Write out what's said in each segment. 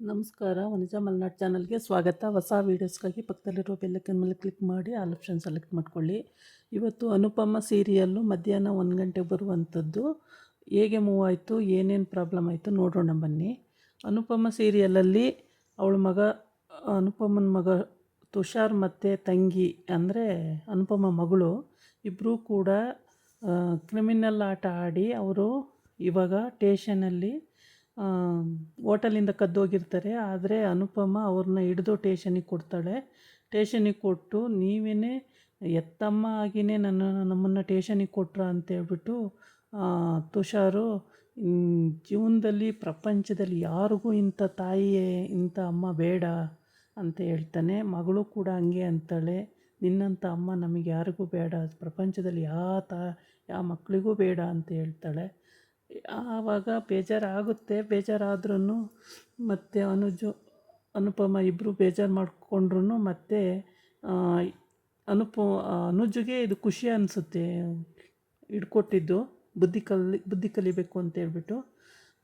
ನಮಸ್ಕಾರ. ವನಿಜಾ ಮಲ್ನಾಡ್ ಚಾನಲ್ಗೆ ಸ್ವಾಗತ. ಹೊಸ ವೀಡಿಯೋಸ್ಗಾಗಿ ಪಕ್ಕದಲ್ಲಿರೋ ಬೆಲ್ಲೈಕನ್ ಮೇಲೆ ಕ್ಲಿಕ್ ಮಾಡಿ ಆಲ್ ಆಪ್ಷನ್ ಸೆಲೆಕ್ಟ್ ಮಾಡ್ಕೊಳ್ಳಿ. ಇವತ್ತು ಅನುಪಮ ಸೀರಿಯಲ್ಲು ಮಧ್ಯಾಹ್ನ 1 ಗಂಟೆಗೆ ಬರುವಂಥದ್ದು. ಹೇಗೆ ಮೂವ್ ಆಯಿತು, ಏನೇನು ಪ್ರಾಬ್ಲಮ್ ಆಯಿತು ನೋಡೋಣ ಬನ್ನಿ. ಅನುಪಮ ಸೀರಿಯಲಲ್ಲಿ ಅನುಪಮನ ಮಗ ತುಷಾರ್ ಮತ್ತು ತಂಗಿ ಅಂದರೆ ಅನುಪಮ ಮಗಳು ಇಬ್ಬರೂ ಕೂಡ ಕ್ರಿಮಿನಲ್ ಆಟ ಆಡಿ ಅವರು ಇವಾಗ ಟೇಷನಲ್ಲಿ ಹೋಟೆಲಿಂದ ಕದ್ದೋಗಿರ್ತಾರೆ. ಆದರೆ ಅನುಪಮ ಅವ್ರನ್ನ ಹಿಡಿದು ಟೇಷನಿಗೆ ಕೊಡ್ತಾಳೆ. ಟೇಷನಿಗೆ ಕೊಟ್ಟು ನೀವೇ ಎತ್ತಮ್ಮ ಆಗಿಯೇ ನಮ್ಮನ್ನು ಟೇಷನಿಗೆ ಕೊಟ್ರ ಅಂತೇಳ್ಬಿಟ್ಟು ತುಷಾರು ಜೀವನದಲ್ಲಿ ಪ್ರಪಂಚದಲ್ಲಿ ಯಾರಿಗೂ ಇಂಥ ತಾಯಿಯೇ ಇಂಥ ಅಮ್ಮ ಬೇಡ ಅಂತ ಹೇಳ್ತಾನೆ. ಮಗಳು ಕೂಡ ಹಂಗೆ ಅಂತಾಳೆ, ನಿನ್ನಂಥ ಅಮ್ಮ ನಮಗೆ ಯಾರಿಗೂ ಬೇಡ, ಪ್ರಪಂಚದಲ್ಲಿ ಯಾವ ಮಕ್ಕಳಿಗೂ ಬೇಡ ಅಂತ ಹೇಳ್ತಾಳೆ. ಆವಾಗ ಬೇಜಾರಾದ್ರೂ ಮತ್ತು ಅನುಪಮ ಇಬ್ಬರು ಬೇಜಾರು ಮಾಡಿಕೊಂಡ್ರು. ಮತ್ತು ಅನುಜ್ಗೆ ಇದು ಖುಷಿ ಅನಿಸುತ್ತೆ, ಹಿಡ್ಕೊಟ್ಟಿದ್ದು ಬುದ್ಧಿ ಕಲಿಬೇಕು ಅಂತೇಳ್ಬಿಟ್ಟು.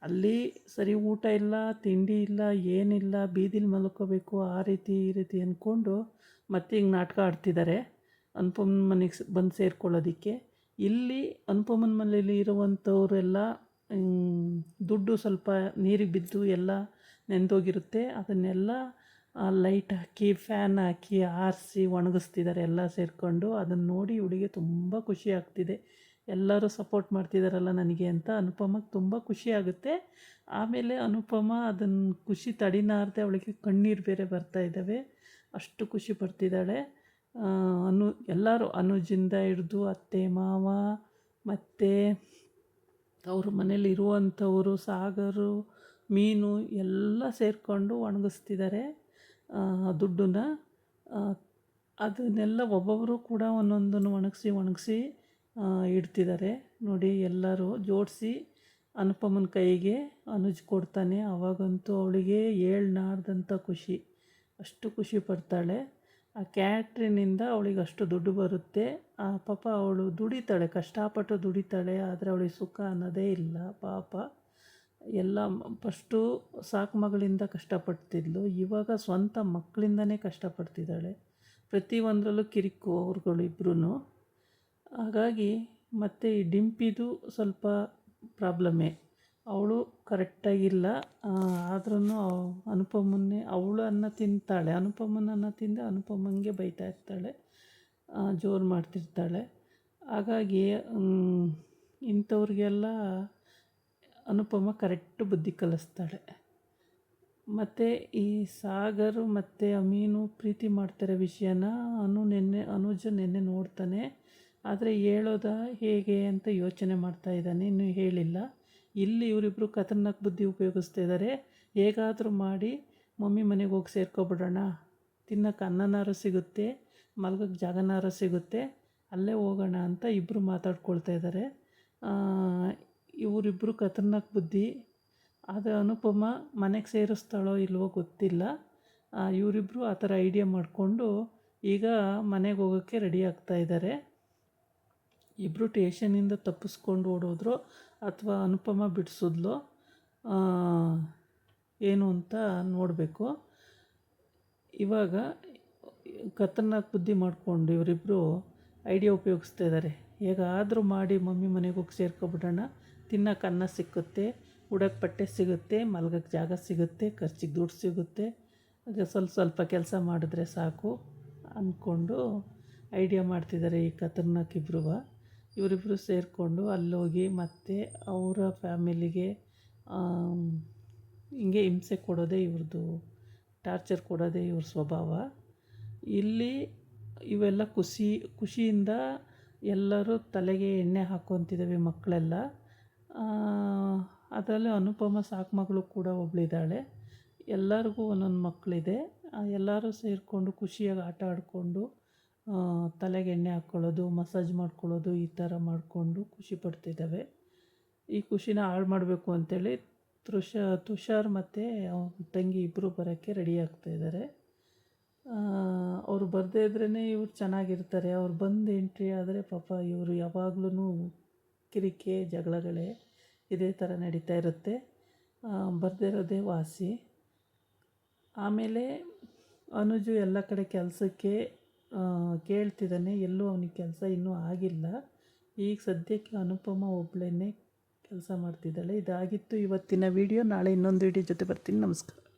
ಅಲ್ಲಿ ಸರಿ ಊಟ ಇಲ್ಲ, ತಿಂಡಿ ಇಲ್ಲ, ಏನಿಲ್ಲ, ಬೀದಿಲಿ ಮಲ್ಕೋಬೇಕು, ಆ ರೀತಿ ಈ ರೀತಿ ಅಂದ್ಕೊಂಡು ಮತ್ತೆ ಹಿಂಗೆ ನಾಟಕ ಆಡ್ತಿದ್ದಾರೆ ಅನುಪಮನ ಮನೆಗೆ ಬಂದು ಸೇರ್ಕೊಳ್ಳೋದಕ್ಕೆ. ಇಲ್ಲಿ ಅನುಪಮನ ಮನೇಲಿ ಇರುವಂಥವರೆಲ್ಲ ದುಡ್ಡು ಸ್ವಲ್ಪ ನೀರಿಗೆ ಬಿದ್ದು ಎಲ್ಲ ನೆಂದೋಗಿರುತ್ತೆ. ಅದನ್ನೆಲ್ಲ ಲೈಟ್ ಹಾಕಿ ಫ್ಯಾನ್ ಹಾಕಿ ಆರಿಸಿ ಒಣಗಿಸ್ತಿದ್ದಾರೆ ಎಲ್ಲ ಸೇರಿಕೊಂಡು. ಅದನ್ನು ನೋಡಿ ಇವಳಿಗೆ ತುಂಬ ಖುಷಿ ಆಗ್ತಿದೆ. ಎಲ್ಲರೂ ಸಪೋರ್ಟ್ ಮಾಡ್ತಿದ್ದಾರಲ್ಲ ನನಗೆ ಅಂತ ಅನುಪಮಗೆ ತುಂಬ ಖುಷಿ ಆಗುತ್ತೆ. ಆಮೇಲೆ ಅನುಪಮ ಅದನ್ನು ಖುಷಿ ತಡಿನಾರದೆ ಅವಳಿಗೆ ಕಣ್ಣೀರು ಬೇರೆ ಬರ್ತಾ ಇದ್ದಾವೆ, ಅಷ್ಟು ಖುಷಿ ಪಡ್ತಿದ್ದಾಳೆ. ಎಲ್ಲರೂ ಅನುಜಿಂದ ಹಿಡಿದು ಅತ್ತೆ ಮಾವ ಮತ್ತು ಅವ್ರ ಮನೇಲಿ ಇರುವಂಥವರು ಸಾಗರು ಮೀನು ಎಲ್ಲ ಸೇರಿಕೊಂಡು ಒಣಗಿಸ್ತಿದ್ದಾರೆ ದುಡ್ಡನ್ನ. ಅದನ್ನೆಲ್ಲ ಒಬ್ಬೊಬ್ಬರು ಕೂಡ ಒಂದೊಂದನ್ನು ಒಣಗಿಸಿ ಇಡ್ತಿದ್ದಾರೆ ನೋಡಿ. ಎಲ್ಲರೂ ಜೋಡಿಸಿ ಅನುಪಮನ ಕೈಗೆ ಅನುಜ್ ಕೊಡ್ತಾನೆ. ಅವಾಗಂತೂ ಅವಳಿಗೆ ಏಳ್ನಾಡ್ದಂಥ ಖುಷಿ, ಅಷ್ಟು ಖುಷಿ ಪಡ್ತಾಳೆ. ಆ ಕ್ಯಾಟ್ರಿನಿಂದ ಅವಳಿಗೆ ಅಷ್ಟು ದುಡ್ಡು ಬರುತ್ತೆ. ಪಾಪ ಅವಳು ದುಡಿತಾಳೆ, ಕಷ್ಟಪಟ್ಟು ದುಡಿತಾಳೆ, ಆದರೆ ಅವಳಿಗೆ ಸುಖ ಅನ್ನೋದೇ ಇಲ್ಲ ಪಾಪ. ಎಲ್ಲ ಫಸ್ಟು ಸಾಕು ಮಗಳಿಂದ ಕಷ್ಟಪಡ್ತಿದ್ಲು, ಇವಾಗ ಸ್ವಂತ ಮಕ್ಕಳಿಂದನೇ ಕಷ್ಟಪಡ್ತಿದ್ದಾಳೆ. ಪ್ರತಿಯೊಂದರಲ್ಲೂ ಕಿರಿಕು ಅವ್ರುಗಳು ಇಬ್ಬರೂ. ಹಾಗಾಗಿ ಮತ್ತು ಈ ಡಿಂಪಿದು ಸ್ವಲ್ಪ ಪ್ರಾಬ್ಲಮ್ಮೇ, ಅವಳು ಕರೆಕ್ಟಾಗಿಲ್ಲ. ಆದ್ರೂ ಅವಳು ಅನ್ನ ತಿಂತಾಳೆ, ಅನುಪಮನ ಅನ್ನ ತಿಂದು ಅನುಪಮಂಗೆ ಬೈತಾ ಇರ್ತಾಳೆ, ಜೋರು ಮಾಡ್ತಿರ್ತಾಳೆ. ಹಾಗಾಗಿ ಇಂಥವ್ರಿಗೆಲ್ಲ ಅನುಪಮ ಕರೆಕ್ಟು ಬುದ್ಧಿ ಕಲಿಸ್ತಾಳೆ. ಮತ್ತು ಈ ಸಾಗರು ಮತ್ತು ಅಮೀನು ಪ್ರೀತಿ ಮಾಡ್ತಿರೋ ವಿಷಯನ ಅನುಜ ನೆನ್ನೆ ನೋಡ್ತಾನೆ. ಆದರೆ ಹೇಳೋದ ಹೇಗೆ ಅಂತ ಯೋಚನೆ ಮಾಡ್ತಾ ಇದ್ದಾನೆ, ಇನ್ನೂ ಹೇಳಿಲ್ಲ. ಇಲ್ಲಿ ಇವರಿಬ್ಬರು ಖತರ್ನಾಕ್ ಬುದ್ಧಿ ಉಪಯೋಗಿಸ್ತಾ ಇದ್ದಾರೆ. ಹೇಗಾದರೂ ಮಾಡಿ ಮಮ್ಮಿ ಮನೆಗೆ ಹೋಗಿ ಸೇರ್ಕೊಬಿಡೋಣ, ತಿನ್ನೋಕೆ ಅನ್ನನಾರು ಸಿಗುತ್ತೆ, ಮಲ್ಗೋಕ್ಕೆ ಜಾಗನಾರು ಸಿಗುತ್ತೆ, ಅಲ್ಲೇ ಹೋಗೋಣ ಅಂತ ಇಬ್ಬರು ಮಾತಾಡ್ಕೊಳ್ತಾ ಇದ್ದಾರೆ. ಇವರಿಬ್ಬರು ಖತರ್ನಾಕ್ ಬುದ್ಧಿ. ಆದರೆ ಅನುಪಮ ಮನೆಗೆ ಸೇರಿಸ್ತಾಳೋ ಇಲ್ವೋ ಗೊತ್ತಿಲ್ಲ. ಇವರಿಬ್ಬರು ಆ ಥರ ಐಡಿಯಾ ಮಾಡಿಕೊಂಡು ಈಗ ಮನೆಗೆ ಹೋಗೋಕ್ಕೆ ರೆಡಿ ಆಗ್ತಾಯಿದ್ದಾರೆ. ಇಬ್ಬರು ಟೇಷನಿಂದ ತಪ್ಪಿಸ್ಕೊಂಡು ಓಡೋದ್ರು ಅಥವಾ ಅನುಪಮ ಬಿಡಿಸಿದ್ಲು ಏನು ಅಂತ ನೋಡಬೇಕು. ಇವಾಗ ಖತರ್ನಾಕ್ ಬುದ್ಧಿ ಮಾಡಿಕೊಂಡು ಇವರಿಬ್ಬರು ಐಡಿಯಾ ಉಪಯೋಗಿಸ್ತಾ ಇದ್ದಾರೆ. ಹೇಗಾದರೂ ಮಾಡಿ ಮಮ್ಮಿ ಮನೆಗೆ ಹೋಗಿ ಸೇರ್ಕೊಬಿಡೋಣ, ತಿನ್ನೋಕೆ ಅನ್ನ ಸಿಕ್ಕುತ್ತೆ, ಉಡೋಕ್ಕೆ ಬಟ್ಟೆ ಸಿಗುತ್ತೆ, ಮಲ್ಗೋಕ್ಕೆ ಜಾಗ ಸಿಗುತ್ತೆ, ಖರ್ಚಿಗೆ ದುಡ್ಡು ಸಿಗುತ್ತೆ, ಆಗ ಸ್ವಲ್ಪ ಕೆಲಸ ಮಾಡಿದ್ರೆ ಸಾಕು ಅಂದ್ಕೊಂಡು ಐಡಿಯಾ ಮಾಡ್ತಿದ್ದಾರೆ ಈ ಖತರ್ನಾಕ್ ಇಬ್ಬರು. ಇವರಿಬ್ಬರು ಸೇರಿಕೊಂಡು ಅಲ್ಲೋಗಿ ಮತ್ತು ಅವರ ಫ್ಯಾಮಿಲಿಗೆ ಹಿಂಗೆ ಹಿಂಸೆ ಕೊಡೋದೇ ಇವ್ರದ್ದು, ಟಾರ್ಚರ್ ಕೊಡೋದೇ ಇವ್ರ ಸ್ವಭಾವ. ಇಲ್ಲಿ ಇವೆಲ್ಲ ಖುಷಿಯಿಂದ ಎಲ್ಲರೂ ತಲೆಗೆ ಎಣ್ಣೆ ಹಾಕ್ಕೊತಿದ್ದಾವೆ ಮಕ್ಕಳೆಲ್ಲ. ಅದರಲ್ಲಿ ಅನುಪಮ ಸಾಕು ಮಗಳು ಕೂಡ ಒಬ್ಬಳಿದ್ದಾಳೆ. ಎಲ್ಲರಿಗೂ ಒಂದೊಂದು ಮಕ್ಕಳಿದೆ. ಎಲ್ಲರೂ ಸೇರಿಕೊಂಡು ಖುಷಿಯಾಗಿ ಆಟ ಆಡಿಕೊಂಡು ತಲೆಗೆ ಎಣ್ಣೆ ಹಾಕ್ಕೊಳ್ಳೋದು, ಮಸಾಜ್ ಮಾಡ್ಕೊಳ್ಳೋದು, ಈ ಥರ ಮಾಡಿಕೊಂಡು ಖುಷಿ ಪಡ್ತಿದ್ದಾವೆ. ಈ ಖುಷಿನ ಹಾಳು ಮಾಡಬೇಕು ಅಂಥೇಳಿ ತುಷಾರ್ ಮತ್ತು ತಂಗಿ ಇಬ್ಬರು ಬರೋಕ್ಕೆ ರೆಡಿ ಆಗ್ತಾಯಿದ್ದಾರೆ. ಅವರು ಬರದೇ ಇದ್ರೇ ಇವ್ರು ಚೆನ್ನಾಗಿರ್ತಾರೆ. ಅವ್ರು ಬಂದು ಎಂಟ್ರಿ ಆದರೆ ಪಾಪ ಇವರು ಯಾವಾಗ್ಲೂ ಕಿರಿಕೆ ಜಗಳಗಳೇ ಇದೇ ಥರ ನಡೀತಾ ಇರುತ್ತೆ. ಬರದೇ ಇರೋದೇ ವಾಸಿ. ಆಮೇಲೆ ಅನುಜು ಎಲ್ಲ ಕಡೆ ಕೆಲಸಕ್ಕೆ ಕೇಳ್ತಿದ್ದಾನೆ, ಎಲ್ಲೂ ಅವನಿಗೆ ಕೆಲಸ ಇನ್ನೂ ಆಗಿಲ್ಲ. ಈಗ ಸದ್ಯಕ್ಕೆ ಅನುಪಮ ಒಬ್ಬಳೇ ಕೆಲಸ ಮಾಡ್ತಿದ್ದಾಳೆ. ಇದಾಗಿತ್ತು ಇವತ್ತಿನ ವಿಡಿಯೋ. ನಾಳೆ ಇನ್ನೊಂದು ವಿಡಿಯೋ ಜೊತೆ ಬರ್ತೀನಿ. ನಮಸ್ಕಾರ.